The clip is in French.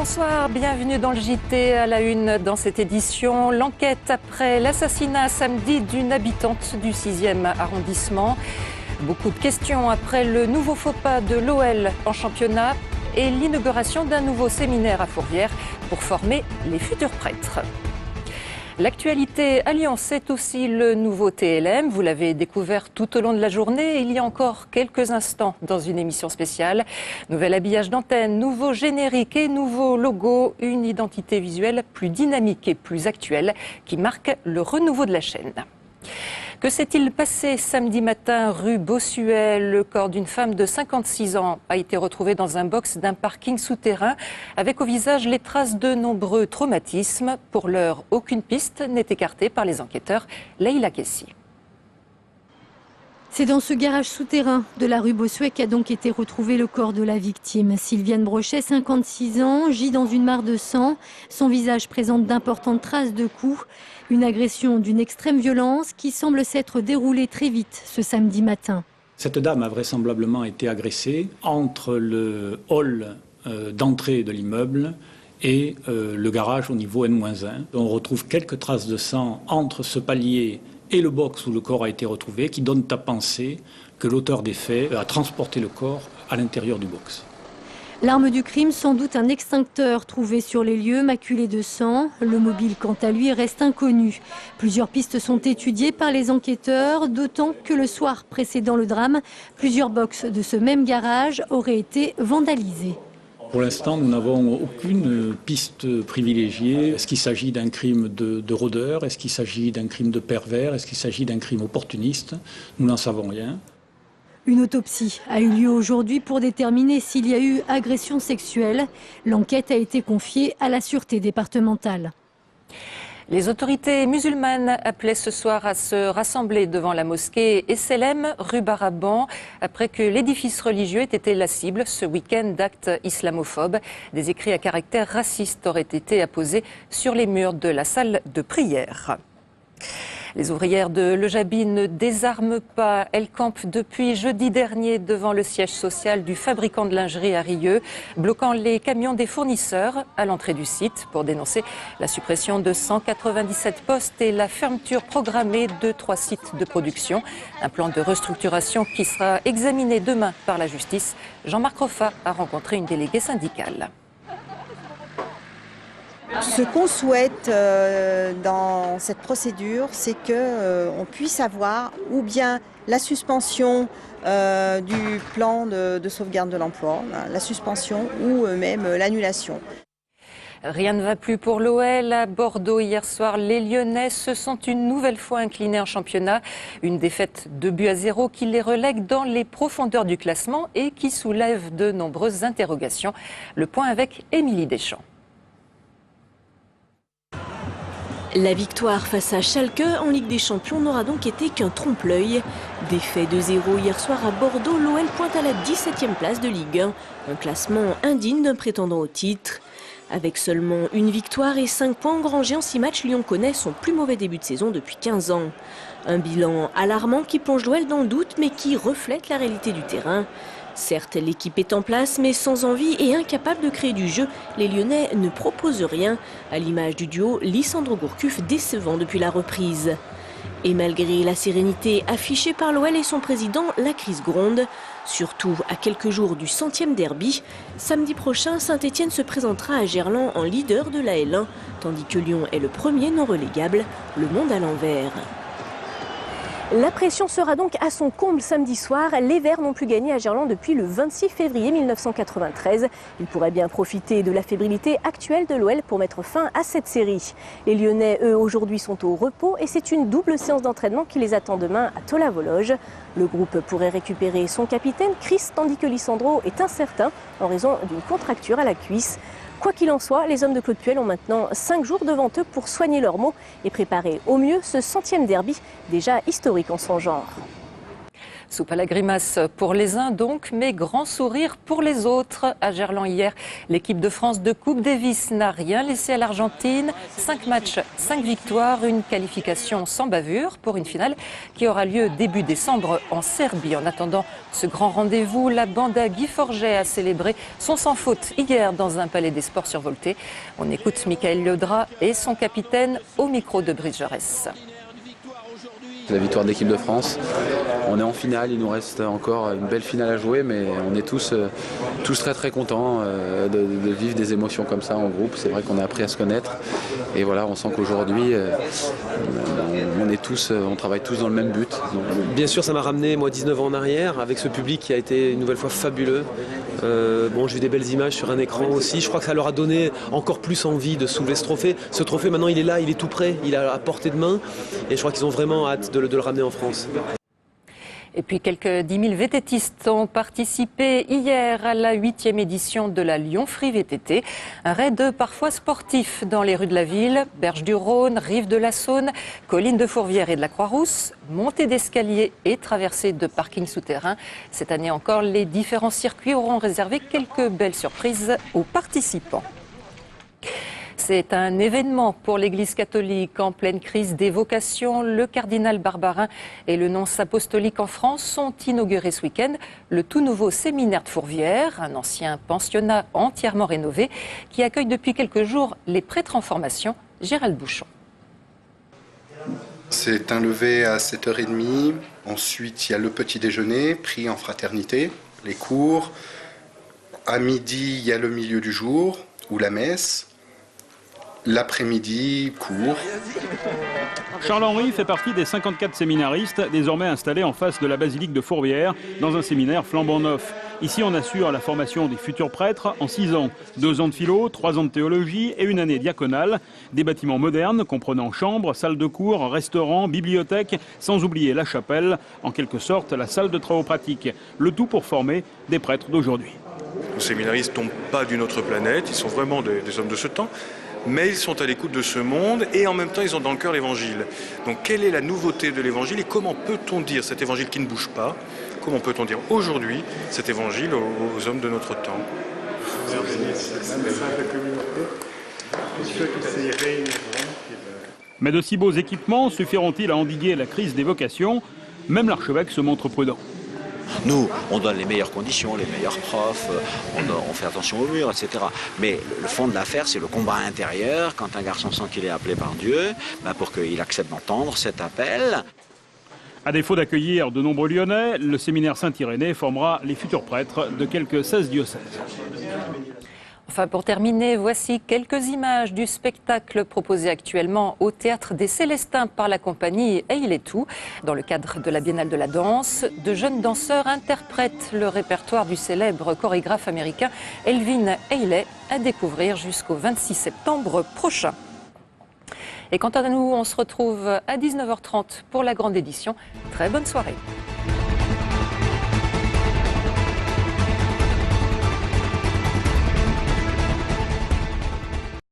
Bonsoir, bienvenue dans le JT. À la une dans cette édition, l'enquête après l'assassinat samedi d'une habitante du 6e arrondissement. Beaucoup de questions après le nouveau faux pas de l'OL en championnat et l'inauguration d'un nouveau séminaire à Fourvière pour former les futurs prêtres. L'actualité à Lyon, c'est aussi le nouveau TLM. Vous l'avez découvert tout au long de la journée. Il y a encore quelques instants dans une émission spéciale. Nouvel habillage d'antenne, nouveau générique et nouveau logo. Une identité visuelle plus dynamique et plus actuelle qui marque le renouveau de la chaîne. Que s'est-il passé samedi matin rue Bossuet? Le corps d'une femme de 56 ans a été retrouvé dans un box d'un parking souterrain avec au visage les traces de nombreux traumatismes. Pour l'heure, aucune piste n'est écartée par les enquêteurs. Leïla Kessi. C'est dans ce garage souterrain de la rue Bossuet qu'a donc été retrouvé le corps de la victime. Sylviane Brochet, 56 ans, gît dans une mare de sang. Son visage présente d'importantes traces de coups. Une agression d'une extrême violence qui semble s'être déroulée très vite ce samedi matin. Cette dame a vraisemblablement été agressée entre le hall d'entrée de l'immeuble et le garage au niveau N-1. On retrouve quelques traces de sang entre ce palier et le box où le corps a été retrouvé, qui donnent à penser que l'auteur des faits a transporté le corps à l'intérieur du box. L'arme du crime, sans doute un extincteur trouvé sur les lieux, maculé de sang. Le mobile, quant à lui, reste inconnu. Plusieurs pistes sont étudiées par les enquêteurs, d'autant que le soir précédant le drame, plusieurs box de ce même garage auraient été vandalisés. Pour l'instant, nous n'avons aucune piste privilégiée. Est-ce qu'il s'agit d'un crime de rôdeur? Est-ce qu'il s'agit d'un crime de pervers? Est-ce qu'il s'agit d'un crime opportuniste? Nous n'en savons rien. Une autopsie a eu lieu aujourd'hui pour déterminer s'il y a eu agression sexuelle. L'enquête a été confiée à la sûreté départementale. Les autorités musulmanes appelaient ce soir à se rassembler devant la mosquée Esselem, rue Baraban, après que l'édifice religieux ait été la cible ce week-end d'actes islamophobes. Des écrits à caractère raciste auraient été apposés sur les murs de la salle de prière. Les ouvrières de Le Jabbi ne désarment pas. Elles campent depuis jeudi dernier devant le siège social du fabricant de lingerie à Rieux, bloquant les camions des fournisseurs à l'entrée du site pour dénoncer la suppression de 197 postes et la fermeture programmée de 3 sites de production. Un plan de restructuration qui sera examiné demain par la justice. Jean-Marc Roffa a rencontré une déléguée syndicale. Ce qu'on souhaite dans cette procédure, c'est qu'on puisse avoir ou bien la suspension du plan de sauvegarde de l'emploi, la suspension ou même l'annulation. Rien ne va plus pour l'OL. À Bordeaux, hier soir, les Lyonnais se sont une nouvelle fois inclinés en championnat. Une défaite 2-0 qui les relègue dans les profondeurs du classement et qui soulève de nombreuses interrogations. Le point avec Émilie Deschamps. La victoire face à Schalke en Ligue des Champions n'aura donc été qu'un trompe-l'œil. Défait 2-0 hier soir à Bordeaux, l'OL pointe à la 17e place de Ligue 1. Un classement indigne d'un prétendant au titre. Avec seulement une victoire et 5 points engrangés en 6 matchs, Lyon connaît son plus mauvais début de saison depuis 15 ans. Un bilan alarmant qui plonge l'OL dans le doute mais qui reflète la réalité du terrain. Certes, l'équipe est en place, mais sans envie et incapable de créer du jeu, les Lyonnais ne proposent rien, à l'image du duo Lissandro Gourcuff décevant depuis la reprise. Et malgré la sérénité affichée par l'OL et son président, la crise gronde. Surtout à quelques jours du 100e derby. Samedi prochain, Saint-Etienne se présentera à Gerland en leader de la L1, tandis que Lyon est le premier non relégable, le monde à l'envers. La pression sera donc à son comble samedi soir. Les Verts n'ont plus gagné à Gerland depuis le 26 février 1993. Ils pourraient bien profiter de la fébrilité actuelle de l'OL pour mettre fin à cette série. Les Lyonnais, eux, aujourd'hui sont au repos et c'est une double séance d'entraînement qui les attend demain à Tola-Vologe. Le groupe pourrait récupérer son capitaine, Chris, tandis que Lissandro est incertain en raison d'une contracture à la cuisse. Quoi qu'il en soit, les hommes de Claude Puel ont maintenant 5 jours devant eux pour soigner leurs maux et préparer au mieux ce 100e derby, déjà historique en son genre. Soupe à la grimace pour les uns donc, mais grand sourire pour les autres. À Gerland hier, l'équipe de France de Coupe Davis n'a rien laissé à l'Argentine. 5 matchs, 5 victoires, une qualification sans bavure pour une finale qui aura lieu début décembre en Serbie. En attendant ce grand rendez-vous, la bande à Guy Forget a célébré son sans faute hier dans un palais des sports survolté. On écoute Michael Liodra et son capitaine au micro de Brice Jaurès. La victoire de l'équipe de France. On est en finale, il nous reste encore une belle finale à jouer, mais on est tous très très contents de vivre des émotions comme ça en groupe. C'est vrai qu'on a appris à se connaître et voilà, on sent qu'aujourd'hui on travaille tous dans le même but. Donc, bien sûr, ça m'a ramené moi 19 ans en arrière avec ce public qui a été une nouvelle fois fabuleux. J'ai vu des belles images sur un écran aussi. Je crois que ça leur a donné encore plus envie de soulever ce trophée. Ce trophée maintenant il est là, il est tout prêt, il est à portée de main et je crois qu'ils ont vraiment hâte de le ramener en France. Et puis quelques 10 000 VTTistes ont participé hier à la 8e édition de la Lyon Free VTT. Un raid parfois sportif dans les rues de la ville, Berge du Rhône, Rive de la Saône, collines de Fourvière et de la Croix-Rousse, montée d'escaliers et traversée de parkings souterrains. Cette année encore, les différents circuits auront réservé quelques belles surprises aux participants. C'est un événement pour l'Église catholique en pleine crise des vocations. Le cardinal Barbarin et le nonce apostolique en France ont inauguré ce week-end le tout nouveau séminaire de Fourvière, un ancien pensionnat entièrement rénové qui accueille depuis quelques jours les prêtres en formation. Gérald Bouchon. C'est un lever à 7h30. Ensuite, il y a le petit déjeuner pris en fraternité, les cours. À midi, il y a le milieu du jour ou la messe. L'après-midi, cours. Charles-Henri fait partie des 54 séminaristes désormais installés en face de la basilique de Fourvière dans un séminaire flambant neuf. Ici, on assure la formation des futurs prêtres en 6 ans. 2 ans de philo, 3 ans de théologie et 1 année diaconale. Des bâtiments modernes comprenant chambres, salles de cours, restaurants, bibliothèques, sans oublier la chapelle, en quelque sorte la salle de travaux pratiques. Le tout pour former des prêtres d'aujourd'hui. Les séminaristes ne tombent pas d'une autre planète, ils sont vraiment des hommes de ce temps. Mais ils sont à l'écoute de ce monde et en même temps ils ont dans le cœur l'évangile. Donc quelle est la nouveauté de l'évangile et comment peut-on dire cet évangile qui ne bouge pas? Comment peut-on dire aujourd'hui cet évangile aux hommes de notre temps? Mais de si beaux équipements suffiront-ils à endiguer la crise des vocations? Même l'archevêque se montre prudent. Nous, on donne les meilleures conditions, les meilleurs profs, on fait attention aux murs, etc. Mais le fond de l'affaire, c'est le combat intérieur. Quand un garçon sent qu'il est appelé par Dieu, pour qu'il accepte d'entendre cet appel. À défaut d'accueillir de nombreux Lyonnais, le séminaire Saint-Irénée formera les futurs prêtres de quelques 16 diocèses. Enfin, pour terminer, voici quelques images du spectacle proposé actuellement au Théâtre des Célestins par la compagnie Eil et tout. Dans le cadre de la Biennale de la danse, de jeunes danseurs interprètent le répertoire du célèbre chorégraphe américain Elvin Ailey, à découvrir jusqu'au 26 septembre prochain. Et quant à nous, on se retrouve à 19h30 pour la grande édition. Très bonne soirée.